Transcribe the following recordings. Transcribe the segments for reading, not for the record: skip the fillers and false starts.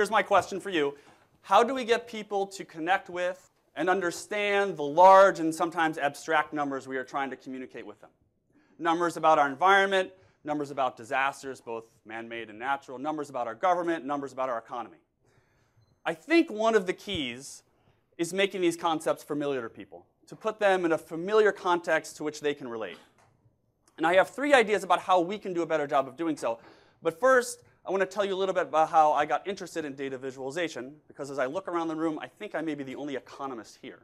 here's my question for you. How do we get people to connect with and understand the large and sometimes abstract numbers we are trying to communicate with them? Numbers about our environment, numbers about disasters, both man-made and natural, numbers about our government, numbers about our economy. I think one of the keys is making these concepts familiar to people, to put them in a familiar context to which they can relate. And I have 3 ideas about how we can do a better job of doing so. But first, I want to tell you a little bit about how I got interested in data visualization, because as I look around the room, I think I may be the only economist here.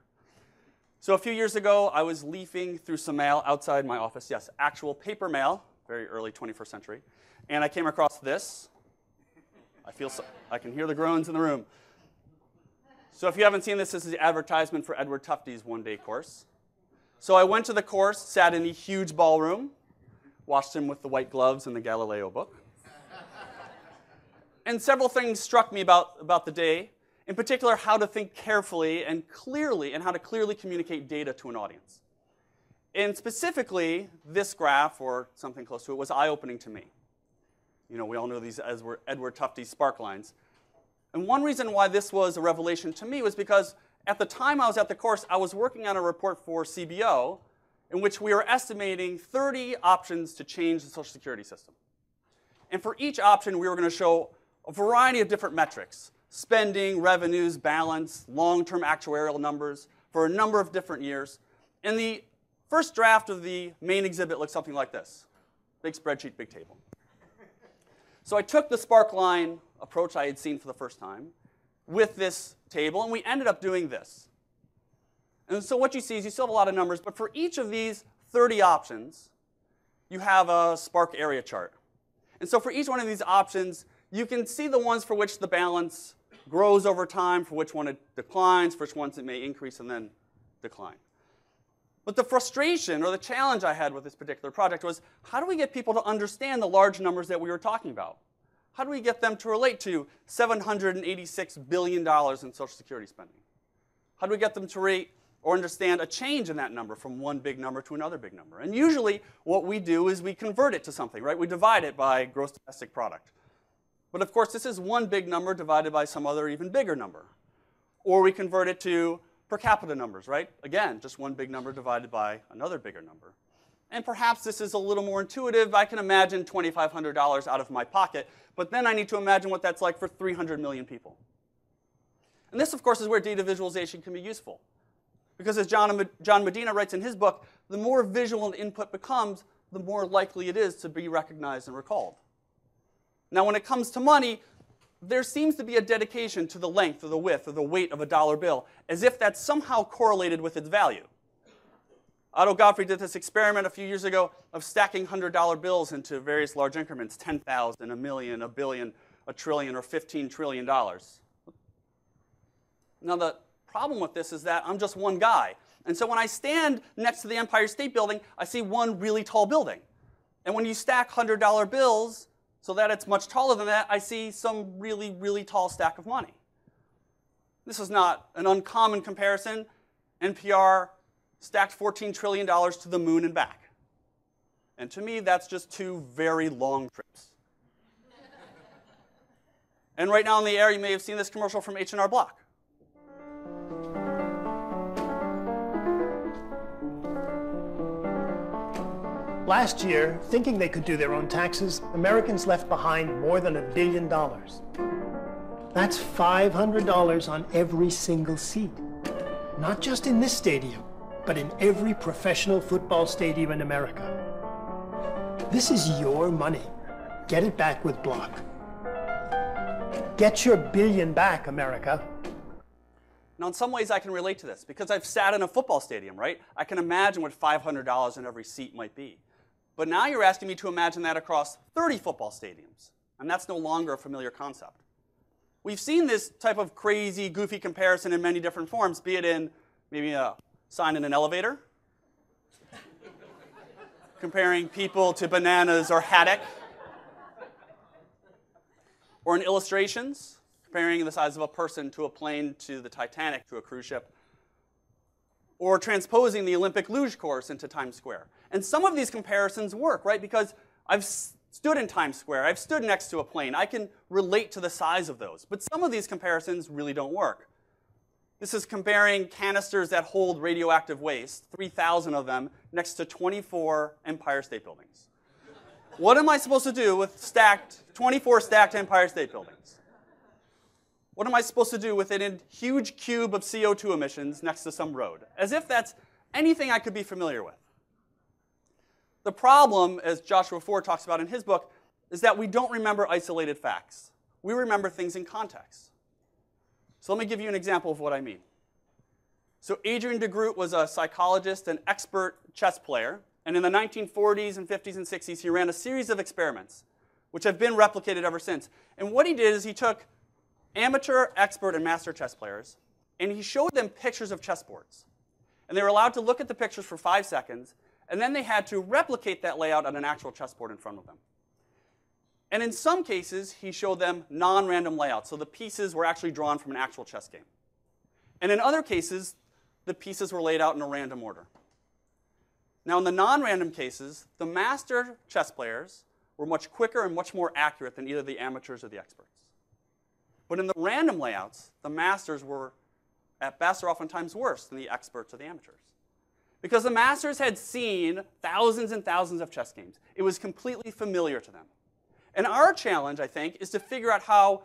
So a few years ago, I was leafing through some mail outside my office. Yes, actual paper mail, very early 21st century. And I came across this. I can hear the groans in the room. So if you haven't seen this, this is the advertisement for Edward Tufte's one-day course. So I went to the course, sat in a huge ballroom, watched him with the white gloves and the Galileo book. And several things struck me about the day, in particular how to think carefully and clearly, and how to clearly communicate data to an audience. And specifically, this graph, or something close to it, was eye-opening to me. You know, we all know these as Edward Tufte spark lines. And one reason why this was a revelation to me was because at the time I was at the course, I was working on a report for CBO in which we were estimating 30 options to change the Social Security system. And for each option, we were going to show a variety of different metrics: spending, revenues, balance, long-term actuarial numbers for a number of different years. And the first draft of the main exhibit looked something like this: big spreadsheet, big table. So I took the spark line approach I had seen for the first time with this table, and we ended up doing this. And so what you see is you still have a lot of numbers, but for each of these 30 options, you have a spark area chart. And so for each one of these options, you can see the ones for which the balance grows over time, for which one it declines, for which ones it may increase and then decline. But the frustration or the challenge I had with this particular project was, how do we get people to understand the large numbers that we were talking about? How do we get them to relate to $786 billion in Social Security spending? How do we get them to rate or understand a change in that number from one big number to another big number? And usually what we do is we convert it to something, right? We divide it by gross domestic product. But of course, this is one big number divided by some other even bigger number. Or we convert it to per capita numbers, right? Again, just one big number divided by another bigger number. And perhaps this is a little more intuitive. I can imagine $2,500 out of my pocket, but then I need to imagine what that's like for 300 million people. And this, of course, is where data visualization can be useful. Because as John Medina writes in his book, the more visual an input becomes, the more likely it is to be recognized and recalled. Now, when it comes to money, there seems to be a dedication to the length or the width or the weight of a dollar bill, as if that's somehow correlated with its value. Otto Godfrey did this experiment a few years ago of stacking $100 bills into various large increments: 10,000, a million, a billion, a trillion, or $15 trillion. Now, the problem with this is that I'm just one guy. And so when I stand next to the Empire State Building, I see one really tall building. And when you stack $100 bills so that it's much taller than that, I see some really, really tall stack of money. This is not an uncommon comparison. NPR stacked $14 trillion to the moon and back. And to me, that's just 2 very long trips. And right now in the air, you may have seen this commercial from H&R Block. Last year, thinking they could do their own taxes, Americans left behind more than $1 billion. That's $500 on every single seat. Not just in this stadium, but in every professional football stadium in America. This is your money. Get it back with Block. Get your billion back, America. Now, in some ways, I can relate to this because I've sat in a football stadium, right? I can imagine what $500 in every seat might be. But now you're asking me to imagine that across 30 football stadiums, and that's no longer a familiar concept. We've seen this type of crazy, goofy comparison in many different forms, be it in maybe a sign in an elevator, comparing people to bananas or haddock, or in illustrations, comparing the size of a person to a plane to the Titanic to a cruise ship, or transposing the Olympic luge course into Times Square. And some of these comparisons work, right? Because I've stood in Times Square. I've stood next to a plane. I can relate to the size of those. But some of these comparisons really don't work. This is comparing canisters that hold radioactive waste, 3,000 of them, next to 24 Empire State Buildings. What am I supposed to do with 24 stacked Empire State Buildings? What am I supposed to do with a huge cube of CO2 emissions next to some road? As if that's anything I could be familiar with. The problem, as Joshua Ford talks about in his book, is that we don't remember isolated facts. We remember things in context. So let me give you an example of what I mean. So Adrian de Groot was a psychologist and expert chess player. And in the 1940s and 50s and 60s, he ran a series of experiments, which have been replicated ever since. And what he did is he took amateur, expert, and master chess players, and he showed them pictures of chessboards. And they were allowed to look at the pictures for 5 seconds, and then they had to replicate that layout on an actual chessboard in front of them. And in some cases, he showed them non-random layouts, so the pieces were actually drawn from an actual chess game. And in other cases, the pieces were laid out in a random order. Now, in the non-random cases, the master chess players were much quicker and much more accurate than either the amateurs or the experts. But in the random layouts, the masters were, at best or oftentimes worse than the experts or the amateurs. Because the masters had seen thousands and thousands of chess games. It was completely familiar to them. And our challenge, I think, is to figure out how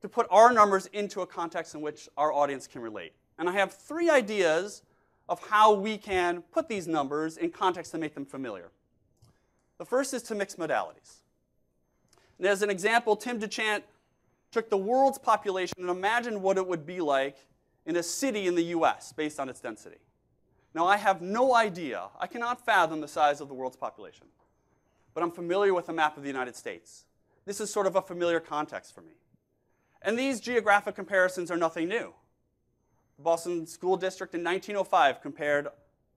to put our numbers into a context in which our audience can relate. And I have 3 ideas of how we can put these numbers in context to make them familiar. The first is to mix modalities. And as an example, Tim Duchamp took the world's population and imagined what it would be like in a city in the US based on its density. Now, I have no idea. I cannot fathom the size of the world's population. But I'm familiar with a map of the United States. This is sort of a familiar context for me. And these geographic comparisons are nothing new. The Boston School District in 1905 compared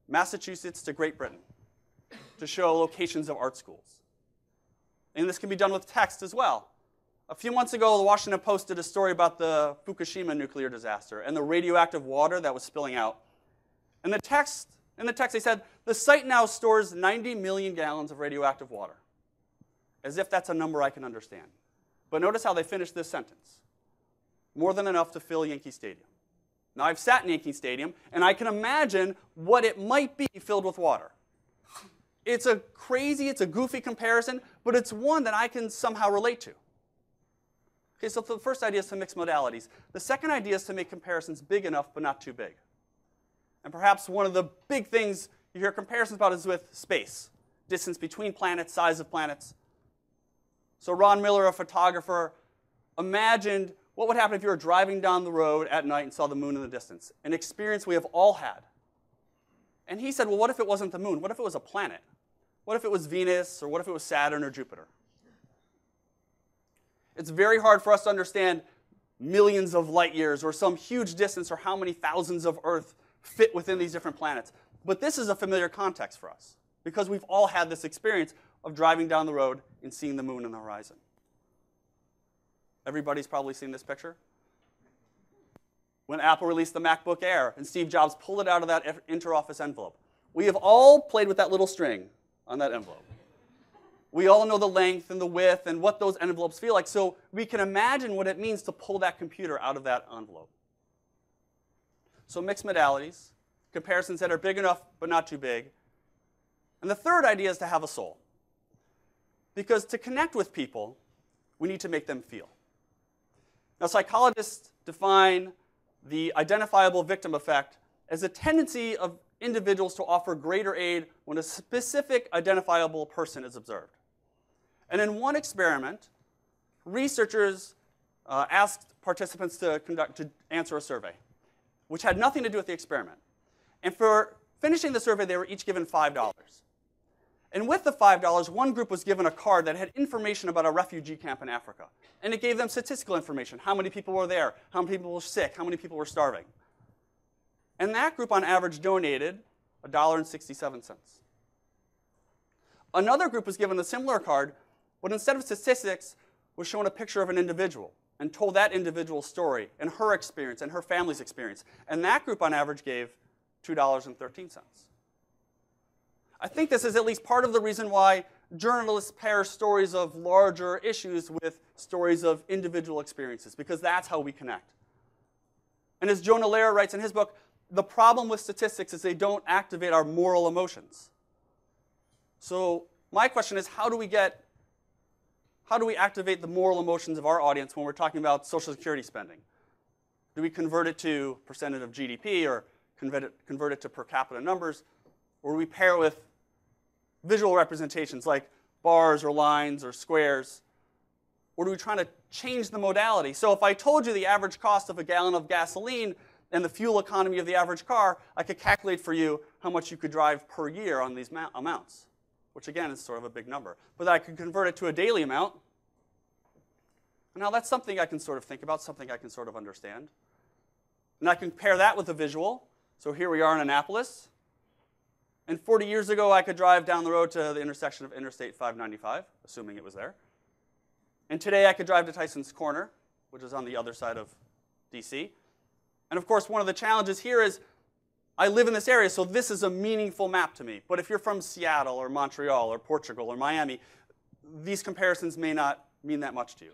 Massachusetts to Great Britain to show locations of art schools. And this can be done with text as well. A few months ago, the Washington Post did a story about the Fukushima nuclear disaster and the radioactive water that was spilling out. And in the text they said, the site now stores 90 million gallons of radioactive water. As if that's a number I can understand. But notice how they finished this sentence. More than enough to fill Yankee Stadium. Now, I've sat in Yankee Stadium, and I can imagine what it might be filled with water. It's a goofy comparison, but it's one that I can somehow relate to. Okay, so the first idea is to mix modalities. The second idea is to make comparisons big enough, but not too big. And perhaps one of the big things you hear comparisons about is with space. Distance between planets, size of planets. So Ron Miller, a photographer, imagined what would happen if you were driving down the road at night and saw the moon in the distance, an experience we have all had. And he said, well, what if it wasn't the moon? What if it was a planet? What if it was Venus, or what if it was Saturn or Jupiter? It's very hard for us to understand millions of light years or some huge distance or how many thousands of Earth fit within these different planets. But this is a familiar context for us because we've all had this experience of driving down the road and seeing the moon on the horizon. Everybody's probably seen this picture. When Apple released the MacBook Air and Steve Jobs pulled it out of that interoffice envelope. We have all played with that little string on that envelope. We all know the length and the width and what those envelopes feel like, so we can imagine what it means to pull that computer out of that envelope. So mixed modalities, comparisons that are big enough but not too big. And the third idea is to have a soul. Because to connect with people, we need to make them feel. Now, psychologists define the identifiable victim effect as a tendency of individuals to offer greater aid when a specific identifiable person is observed. And in one experiment, researchers asked participants to answer a survey, which had nothing to do with the experiment. And for finishing the survey, they were each given $5. And with the $5, one group was given a card that had information about a refugee camp in Africa. And it gave them statistical information, how many people were there, how many people were sick, how many people were starving. And that group, on average, donated $1.67. Another group was given a similar card, but instead of statistics, was shown a picture of an individual and told that individual's story and her experience and her family's experience. And that group, on average, gave $2.13. I think this is at least part of the reason why journalists pair stories of larger issues with stories of individual experiences, because that's how we connect. And as Jonah Lehrer writes in his book, the problem with statistics is they don't activate our moral emotions. So my question is, how do we activate the moral emotions of our audience when we're talking about Social Security spending? Do we convert it to percentage of GDP, or convert it to per capita numbers? Or do we pair it with visual representations like bars or lines or squares? Or do we try to change the modality? So if I told you the average cost of a gallon of gasoline and the fuel economy of the average car, I could calculate for you how much you could drive per year on these amounts, which again is sort of a big number. But I could convert it to a daily amount. Now that's something I can sort of think about, something I can sort of understand. And I can pair that with a visual. So here we are in Annapolis. And 40 years ago, I could drive down the road to the intersection of Interstate 595, assuming it was there. And today, I could drive to Tyson's Corner, which is on the other side of DC. And of course, one of the challenges here is I live in this area, so this is a meaningful map to me. But if you're from Seattle or Montreal or Portugal or Miami, these comparisons may not mean that much to you.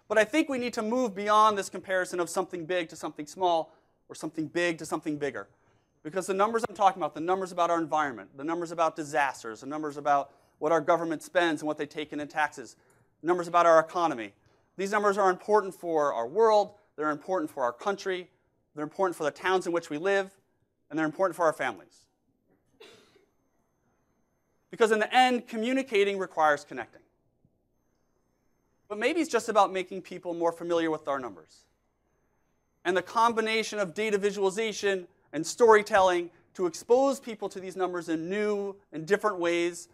But I think we need to move beyond this comparison of something big to something small, or something big to something bigger. Because the numbers I'm talking about, the numbers about our environment, the numbers about disasters, the numbers about what our government spends and what they take in taxes, numbers about our economy, these numbers are important for our world, they're important for our country, they're important for the towns in which we live, and they're important for our families. Because in the end, communicating requires connecting. But maybe it's just about making people more familiar with our numbers. And the combination of data visualization and storytelling to expose people to these numbers in new and different ways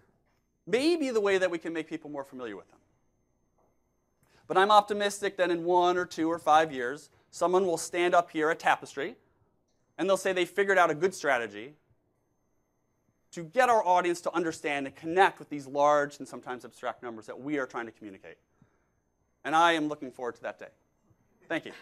may be the way that we can make people more familiar with them. But I'm optimistic that in 1 or 2 or 5 years, someone will stand up here at Tapestry and they'll say they figured out a good strategy to get our audience to understand and connect with these large and sometimes abstract numbers that we are trying to communicate. And I am looking forward to that day. Thank you.